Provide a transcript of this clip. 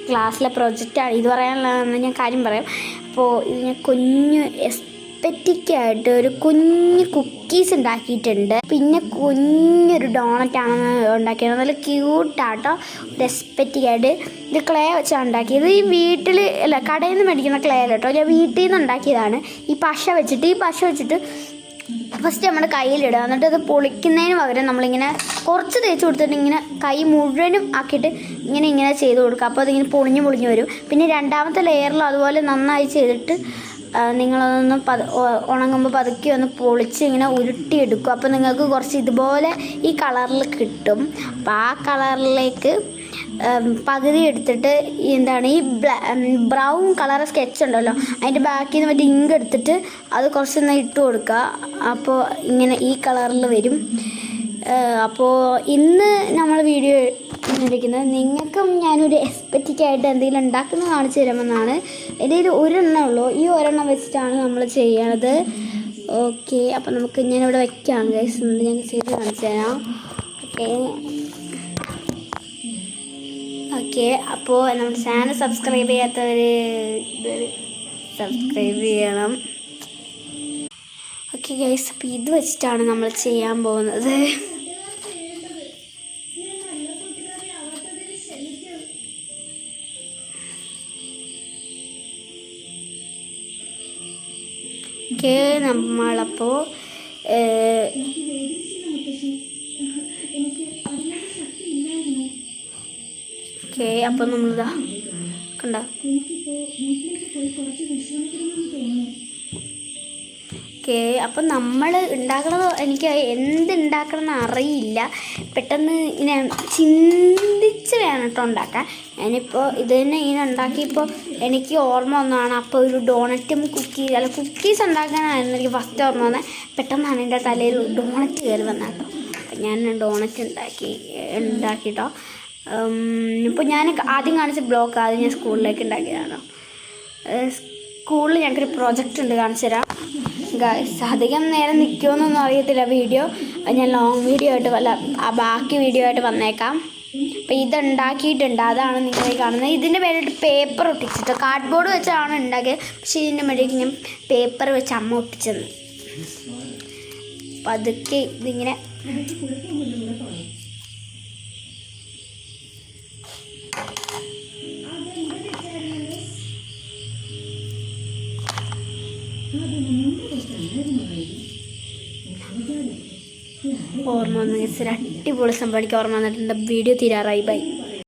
ക്ലാസ്സിലെ പ്രൊജക്റ്റാണ്. ഇത് പറയാനുള്ളതെന്ന് ഞാൻ കാര്യം പറയാം. അപ്പോൾ ഇത് ഞാൻ കുഞ്ഞ് എസ്തെറ്റിക്കായിട്ട് ഒരു കുഞ്ഞ് കുക്കീസ് ഉണ്ടാക്കിയിട്ടുണ്ട്. പിന്നെ കുഞ്ഞൊരു ഡോണറ്റാണ് ഉണ്ടാക്കിയത്. നല്ല ക്യൂട്ടാട്ടോ. ഒരു എസ്തെറ്റിക്കായിട്ട് ഇത് ക്ലേ വെച്ചാണ് ഉണ്ടാക്കിയത്. ഈ വീട്ടിൽ അല്ല കടയിൽ നിന്ന് മേടിക്കുന്ന ക്ലേ കേട്ടോ, ഞാൻ വീട്ടിൽ നിന്ന് ഉണ്ടാക്കിയതാണ്. ഈ പശ വെച്ചിട്ട് ഫസ്റ്റ് നമ്മുടെ കയ്യിലിടുക. എന്നിട്ട് അത് പൊളിക്കുന്നതിന് പകരം നമ്മളിങ്ങനെ കുറച്ച് തേച്ച് കൊടുത്തിട്ട് ഇങ്ങനെ കൈ മുഴുവനും ആക്കിയിട്ട് ഇങ്ങനെ ചെയ്ത് കൊടുക്കുക. അപ്പോൾ അതിങ്ങനെ പൊളിഞ്ഞ് വരും. പിന്നെ രണ്ടാമത്തെ ലെയറിൽ അതുപോലെ നന്നായി ചെയ്തിട്ട് നിങ്ങളതൊന്ന് ഉണങ്ങുമ്പോൾ പതുക്കി ഒന്ന് പൊളിച്ച് ഇങ്ങനെ ഉരുട്ടിയെടുക്കും. അപ്പോൾ നിങ്ങൾക്ക് കുറച്ച് ഇതുപോലെ ഈ കളറിൽ കിട്ടും. അപ്പോൾ ആ കളറിലേക്ക് പകുതി എടുത്തിട്ട് എന്താണ് ഈ ബ്രൗൺ കളർ സ്കെച്ച് ഉണ്ടല്ലോ, അതിൻ്റെ ബാക്കിൽ നിന്ന് മറ്റേ ഇങ്ക് എടുത്തിട്ട് അത് കുറച്ചൊന്ന് ഇട്ട് കൊടുക്കുക. അപ്പോൾ ഇങ്ങനെ ഈ കളറിൽ വരും. അപ്പോൾ ഇന്ന് നമ്മൾ വീഡിയോ ഇരിക്കുന്നത് നിങ്ങൾക്കും ഞാനൊരു എസ്തെറ്റിക്കായിട്ട് എന്തെങ്കിലും ഉണ്ടാക്കുന്നത് കാണിച്ചു തരാമെന്നാണ്. എൻ്റെ കയ്യിൽ ഒരെണ്ണേ ഉള്ളൂ. ഈ ഒരെണ്ണം വെച്ചിട്ടാണ് നമ്മൾ ചെയ്യണത്. ഓക്കെ, അപ്പോൾ നമുക്ക് ഞാനിവിടെ വയ്ക്കാം ഗൈസ്. ഞാൻ ചെയ്ത് കാണിച്ചു തരാം. ഓക്കെ, അപ്പോൾ നമ്മുടെ ചാനൽ സബ്സ്ക്രൈബ് ചെയ്യാത്തവർ സബ്സ്ക്രൈബ് ചെയ്യണം. ഓക്കെ ഗൈസ്, അപ്പോൾ ഇത് വെച്ചിട്ടാണ് നമ്മൾ ചെയ്യാൻ പോകുന്നത്. ഓക്കെ, നമ്മളപ്പോൾ ഓക്കെ, അപ്പോൾ നമ്മളിതാ കണ്ട ഓക്കെ. അപ്പം നമ്മൾ ഉണ്ടാക്കണത് എനിക്ക് എന്തുണ്ടാക്കണം എന്ന് അറിയില്ല. പെട്ടെന്ന് ഇങ്ങനെ ചിന്തിച്ച് വേണം കേട്ടോ ഉണ്ടാക്കാൻ. ഞാനിപ്പോൾ ഇത് തന്നെ ഇങ്ങനെ ഉണ്ടാക്കിയപ്പോൾ എനിക്ക് ഓർമ്മ വന്നതാണ്. അപ്പോൾ ഒരു ഡോണറ്റും കുക്കീസ് ഉണ്ടാക്കാനായിരുന്നു എനിക്ക് ഫസ്റ്റ് ഓർമ്മ വന്നത്. പെട്ടെന്നാണ് എൻ്റെ തലയിൽ ഡോണറ്റ് കയറി വന്നത് കേട്ടോ. അപ്പം ഞാൻ ഡോണറ്റ് ഉണ്ടാക്കിട്ടോ. ഇപ്പോൾ ഞാൻ ആദ്യം കാണിച്ച ബ്ലോക്ക് ആദ്യം ഞാൻ സ്കൂളിലേക്ക് ഉണ്ടാക്കിയതാണ്. സ്കൂളിൽ ഞങ്ങൾക്കൊരു പ്രൊജക്റ്റ് ഉണ്ട്, കാണിച്ചു തരാം ഗൈസ്. അധികം നേരം നിൽക്കുമെന്നൊന്നും അറിയത്തില്ല വീഡിയോ. ഞാൻ ലോങ് വീഡിയോ ആയിട്ട് ബാക്കി വീഡിയോ ആയിട്ട് വന്നേക്കാം. അപ്പോൾ ഇതുണ്ടാക്കിയിട്ടുണ്ട്, അതാണ് നിങ്ങൾ കാണുന്നത്. ഇതിൻ്റെ മേലിട്ട് പേപ്പർ ഒട്ടിച്ചിട്ട് കാർഡ്ബോർഡ് വെച്ചാണ് ഉണ്ടാക്കിയത്. പക്ഷേ ഇതിൻ്റെ മേലേക്ക് ഞാൻ പേപ്പർ വെച്ച് അമ്മ ഒട്ടിച്ചത്. അപ്പം അതൊക്കെ ഇതിങ്ങനെ ഓർമ്മ വന്നു. അടിപൊളി സംഭവം എനിക്ക് ഓർമ്മ വന്നിട്ടുണ്ട്. വീഡിയോ തീരാറായി. ബൈ.